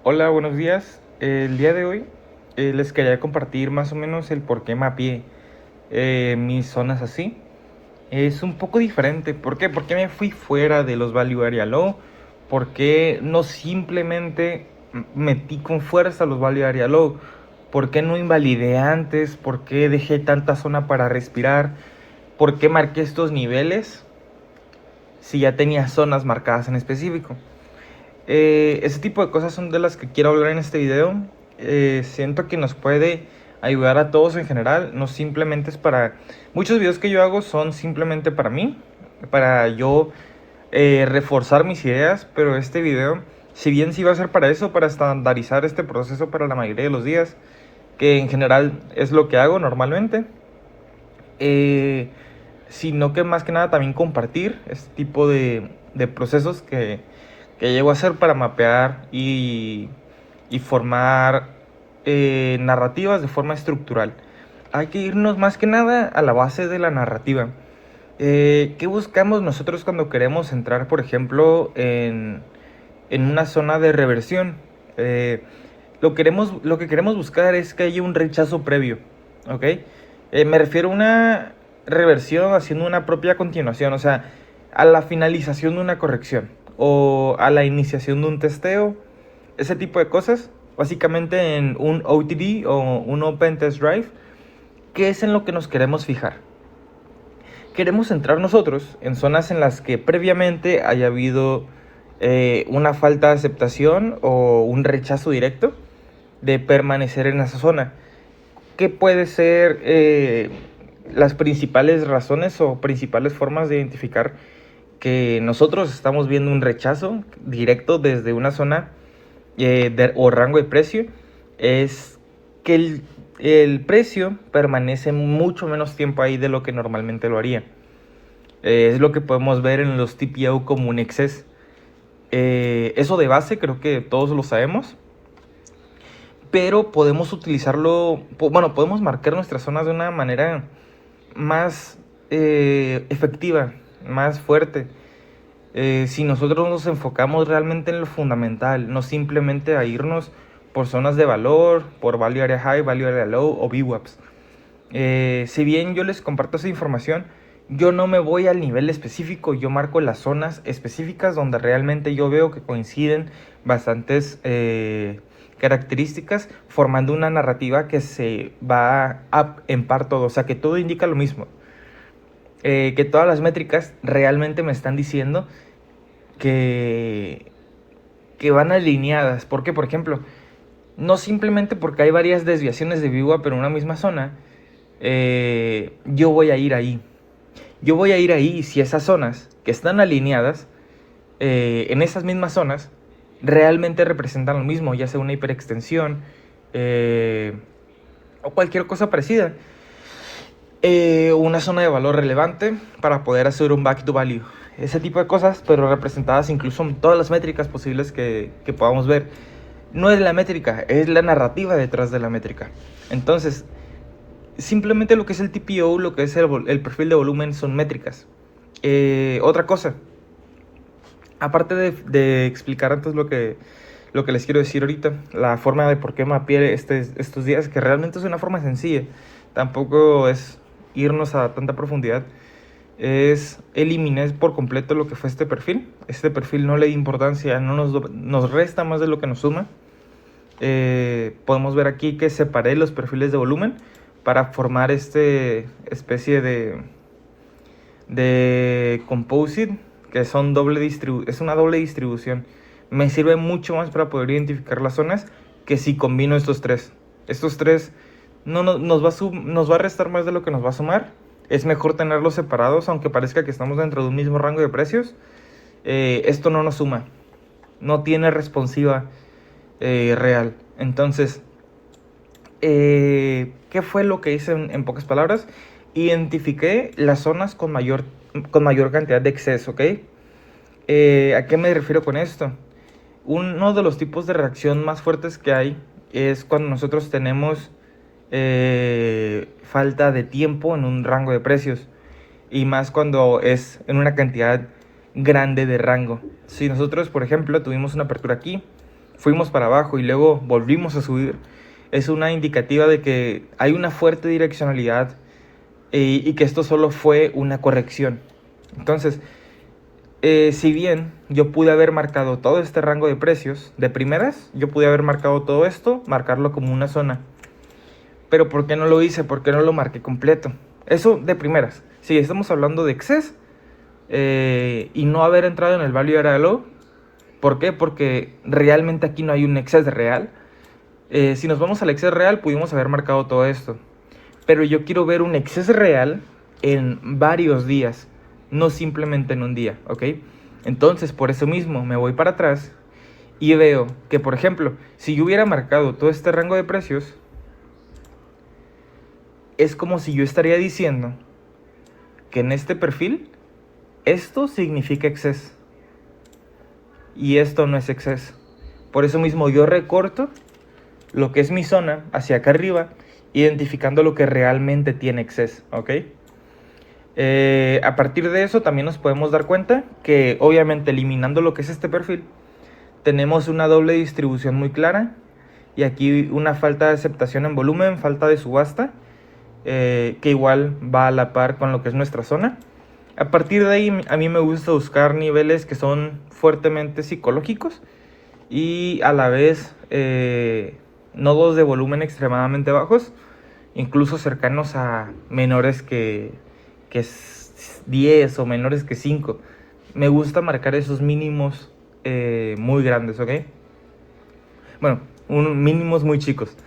Hola, buenos días. El día de hoy les quería compartir más o menos el por qué mapeé mis zonas así. Es un poco diferente. ¿Por qué? ¿Por qué me fui fuera de los Value Area Low? ¿Por qué no simplemente metí con fuerza los Value Area Low? ¿Por qué no invalidé antes? ¿Por qué dejé tanta zona para respirar? ¿Por qué marqué estos niveles si ya tenía zonas marcadas en específico? Ese tipo de cosas son de las que quiero hablar en este video. Siento que nos puede ayudar a todos en general. No simplemente es para... Muchos videos que yo hago son simplemente para mí, para yo reforzar mis ideas, pero este video, si bien sí va a ser para eso, para estandarizar este proceso para la mayoría de los días, que en general es lo que hago normalmente, eh, sino que más que nada también compartir este tipo de procesos que llego a hacer para mapear y formar narrativas de forma estructural. Hay que irnos más que nada a la base de la narrativa. ¿Qué buscamos nosotros cuando queremos entrar, por ejemplo, en una zona de reversión? Lo que queremos buscar es que haya un rechazo previo, ¿ok? Me refiero a una reversión haciendo una propia continuación, o sea, a la finalización de una corrección o a la iniciación de un testeo, ese tipo de cosas, básicamente en un OTD o un Open Test Drive, que es en lo que nos queremos fijar. Queremos entrar nosotros en zonas en las que previamente haya habido una falta de aceptación o un rechazo directo de permanecer en esa zona. ¿Qué puede ser las principales razones o principales formas de identificar que nosotros estamos viendo un rechazo directo desde una zona o rango de precio? Es que el precio permanece mucho menos tiempo ahí de lo que normalmente lo haría. Es lo que podemos ver en los TPO como un excess. Eso de base creo que todos lo sabemos, pero podemos utilizarlo, bueno, podemos marcar nuestras zonas de una manera más efectiva, más fuerte. Si nosotros nos enfocamos realmente en lo fundamental, no simplemente a irnos por zonas de valor, por Value Area High, Value Area Low o VWAPs. Si bien yo les comparto esa información, yo no me voy al nivel específico, yo marco las zonas específicas donde realmente yo veo que coinciden bastantes características, formando una narrativa que se va a en par todo, o sea que todo indica lo mismo. Que todas las métricas realmente me están diciendo que, que van alineadas. ¿Por qué? Por ejemplo, no simplemente porque hay varias desviaciones de VWAP pero en una misma zona, yo voy a ir ahí. Yo voy a ir ahí si esas zonas que están alineadas en esas mismas zonas realmente representan lo mismo, ya sea una hiperextensión o cualquier cosa parecida. Una zona de valor relevante para poder hacer un back to value. Ese tipo de cosas, pero representadas incluso en todas las métricas posibles que podamos ver. No es la métrica, es la narrativa detrás de la métrica. Entonces, simplemente lo que es el TPO, lo que es el perfil de volumen son métricas. Otra cosa, aparte de explicar antes lo que les quiero decir ahorita, la forma de por qué mapeé estos días, que realmente es una forma sencilla, tampoco es irnos a tanta profundidad, es eliminar por completo lo que fue este perfil. Este perfil no le da importancia, no nos resta más de lo que nos suma. Podemos ver aquí que separé los perfiles de volumen para formar este especie de composite, que son es una doble distribución. Me sirve mucho más para poder identificar las zonas que si combino estos tres. Estos tres nos va a restar más de lo que nos va a sumar. Es mejor tenerlos separados, aunque parezca que estamos dentro de un mismo rango de precios. Esto no nos suma, no tiene responsiva real. Entonces, ¿qué fue lo que hice en pocas palabras? Identifiqué las zonas con mayor cantidad de exceso, ¿ok? ¿A qué me refiero con esto? Uno de los tipos de reacción más fuertes que hay es cuando nosotros tenemos falta de tiempo en un rango de precios, y más cuando es en una cantidad grande de rango. Si nosotros, por ejemplo, tuvimos una apertura aquí, fuimos para abajo y luego volvimos a subir, es una indicativa de que hay una fuerte direccionalidad y que esto solo fue una corrección. Entonces, si bien yo pude haber marcado todo este rango de precios de primeras, yo pude haber marcado todo esto, marcarlo como una zona. Pero ¿por qué no lo hice? ¿Por qué no lo marqué completo? Eso de primeras. Si estamos hablando de excess y no haber entrado en el value area low, ¿por qué? Porque realmente aquí no hay un excess real. Si nos vamos al excess real, pudimos haber marcado todo esto. Pero yo quiero ver un excess real en varios días, no simplemente en un día, ¿ok? Entonces, por eso mismo, me voy para atrás y veo que, por ejemplo, si yo hubiera marcado todo este rango de precios, es como si yo estaría diciendo que en este perfil, esto significa excess. Y esto no es excess. Por eso mismo yo recorto lo que es mi zona hacia acá arriba, identificando lo que realmente tiene excess, ¿ok? A partir de eso también nos podemos dar cuenta que obviamente eliminando lo que es este perfil, tenemos una doble distribución muy clara y aquí una falta de aceptación en volumen, falta de subasta, que igual va a la par con lo que es nuestra zona. A partir de ahí a mí me gusta buscar niveles que son fuertemente psicológicos y a la vez nodos de volumen extremadamente bajos, incluso cercanos a menores que 10 o menores que 5. Me gusta marcar esos mínimos muy grandes, ¿ok? Bueno, mínimos muy chicos.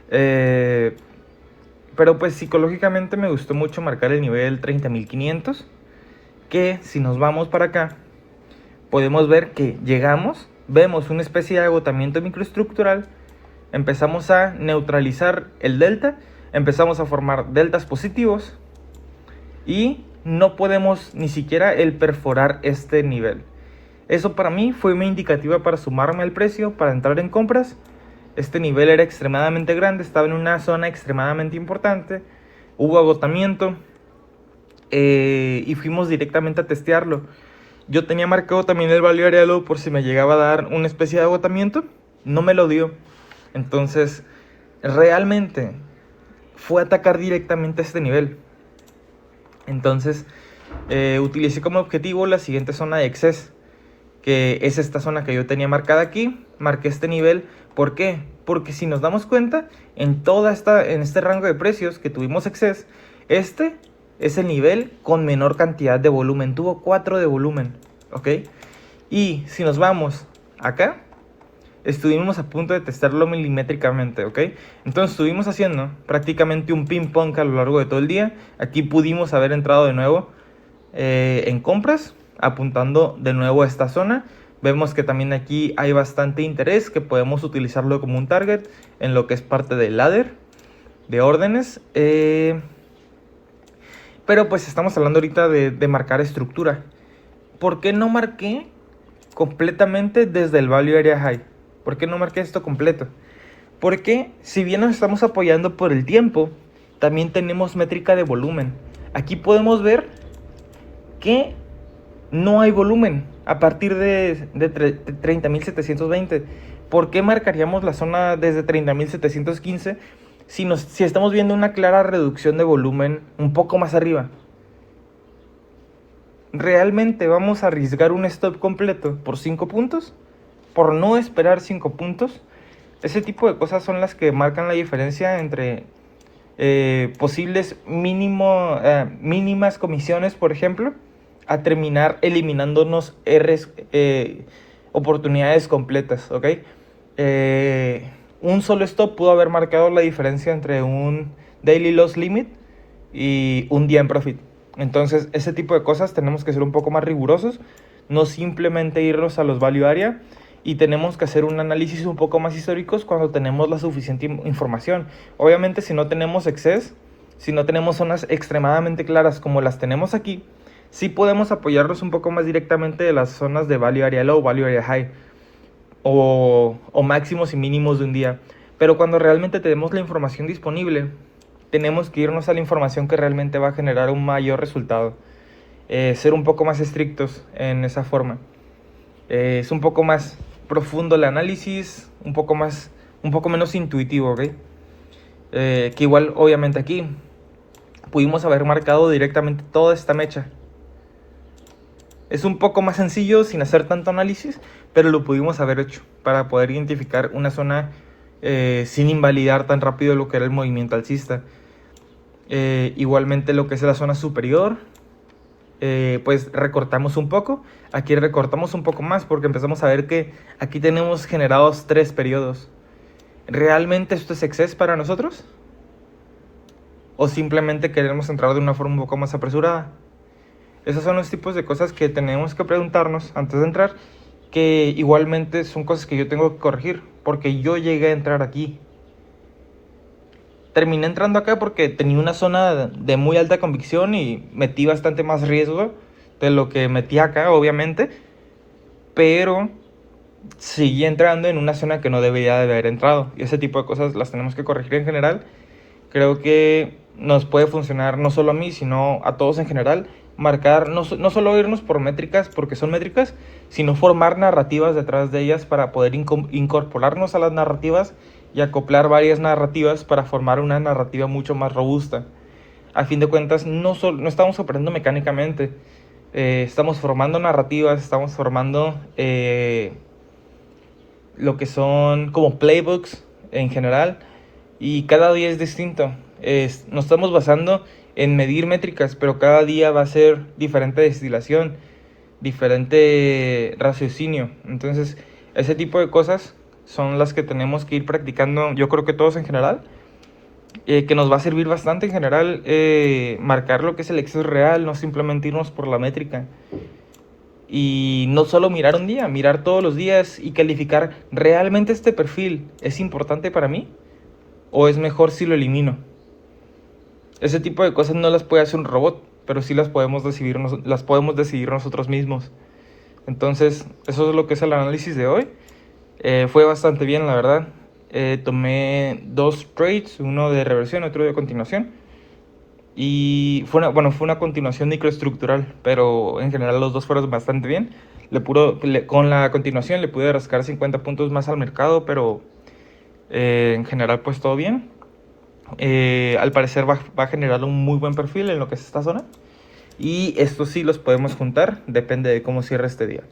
Pero pues psicológicamente me gustó mucho marcar el nivel 30.500, que si nos vamos para acá, podemos ver que llegamos, vemos una especie de agotamiento microestructural, empezamos a neutralizar el delta, empezamos a formar deltas positivos y no podemos ni siquiera el perforar este nivel. Eso para mí fue una indicativa para sumarme al precio, para entrar en compras. Este nivel era extremadamente grande, estaba en una zona extremadamente importante, hubo agotamiento y fuimos directamente a testearlo. Yo tenía marcado también el value area low por si me llegaba a dar una especie de agotamiento, no me lo dio. Entonces, realmente fue atacar directamente este nivel. Entonces, utilicé como objetivo la siguiente zona de excess, que es esta zona que yo tenía marcada aquí. Marqué este nivel. ¿Por qué? Porque si nos damos cuenta, en este rango de precios que tuvimos excess, este es el nivel con menor cantidad de volumen. Tuvo 4 de volumen, ¿ok? Y si nos vamos acá, estuvimos a punto de testarlo milimétricamente, ¿ok? Entonces estuvimos haciendo prácticamente un ping pong a lo largo de todo el día. Aquí pudimos haber entrado de nuevo en compras, apuntando de nuevo a esta zona. Vemos que también aquí hay bastante interés, que podemos utilizarlo como un target en lo que es parte del ladder de órdenes. Pero pues estamos hablando ahorita de marcar estructura. ¿Por qué no marqué completamente desde el value area high? ¿Por qué no marqué esto completo? Porque si bien nos estamos apoyando por el tiempo, también tenemos métrica de volumen. Aquí podemos ver que no hay volumen a partir de 30.720. ¿Por qué marcaríamos la zona desde 30.715 si estamos viendo una clara reducción de volumen un poco más arriba? ¿Realmente vamos a arriesgar un stop completo por 5 puntos? ¿Por no esperar 5 puntos? Ese tipo de cosas son las que marcan la diferencia entre posibles mínimas comisiones, por ejemplo, a terminar eliminándonos oportunidades completas, ¿ok? Un solo stop pudo haber marcado la diferencia entre un daily loss limit y un día en profit. Entonces, ese tipo de cosas tenemos que ser un poco más rigurosos, no simplemente irnos a los value area, y tenemos que hacer un análisis un poco más históricos cuando tenemos la suficiente información. Obviamente, si no tenemos excess, si no tenemos zonas extremadamente claras como las tenemos aquí, sí podemos apoyarnos un poco más directamente de las zonas de value area low, value area high, o máximos y mínimos de un día. Pero cuando realmente tenemos la información disponible, tenemos que irnos a la información que realmente va a generar un mayor resultado. Ser un poco más estrictos en esa forma. Es un poco más profundo el análisis, un poco menos intuitivo, ¿ok? Que igual, obviamente aquí pudimos haber marcado directamente toda esta mecha. Es un poco más sencillo sin hacer tanto análisis, pero lo pudimos haber hecho para poder identificar una zona sin invalidar tan rápido lo que era el movimiento alcista. Igualmente lo que es la zona superior, pues recortamos un poco. Aquí recortamos un poco más porque empezamos a ver que aquí tenemos generados 3 periodos. ¿Realmente esto es exceso para nosotros? ¿O simplemente queremos entrar de una forma un poco más apresurada? Esos son los tipos de cosas que tenemos que preguntarnos antes de entrar, que igualmente son cosas que yo tengo que corregir, porque yo llegué a entrar aquí. Terminé entrando acá porque tenía una zona de muy alta convicción y metí bastante más riesgo de lo que metí acá, obviamente, pero seguí entrando en una zona que no debería de haber entrado, y ese tipo de cosas las tenemos que corregir en general. Creo que nos puede funcionar no solo a mí, sino a todos en general, marcar, no solo irnos por métricas porque son métricas, sino formar narrativas detrás de ellas para poder incorporarnos a las narrativas y acoplar varias narrativas para formar una narrativa mucho más robusta. A fin de cuentas, no estamos operando mecánicamente, estamos formando narrativas, estamos formando lo que son como playbooks en general, y cada día es distinto. Nos estamos basando en medir métricas, pero cada día va a ser diferente destilación, diferente raciocinio. Entonces, ese tipo de cosas son las que tenemos que ir practicando, yo creo que todos en general, que nos va a servir bastante en general marcar lo que es el exceso real, no simplemente irnos por la métrica. Y no solo mirar un día, mirar todos los días y calificar, ¿realmente este perfil es importante para mí? ¿O es mejor si lo elimino? Ese tipo de cosas no las puede hacer un robot, pero sí las podemos decidir nosotros mismos. Entonces, eso es lo que es el análisis de hoy. Fue bastante bien, la verdad. Tomé 2 trades, uno de reversión y otro de continuación. Y fue una continuación microestructural, pero en general los dos fueron bastante bien. Con la continuación le pude rascar 50 puntos más al mercado, pero en general pues todo bien. Al parecer va a generar un muy buen perfil en lo que es esta zona. Y estos sí los podemos juntar, depende de cómo cierre este día.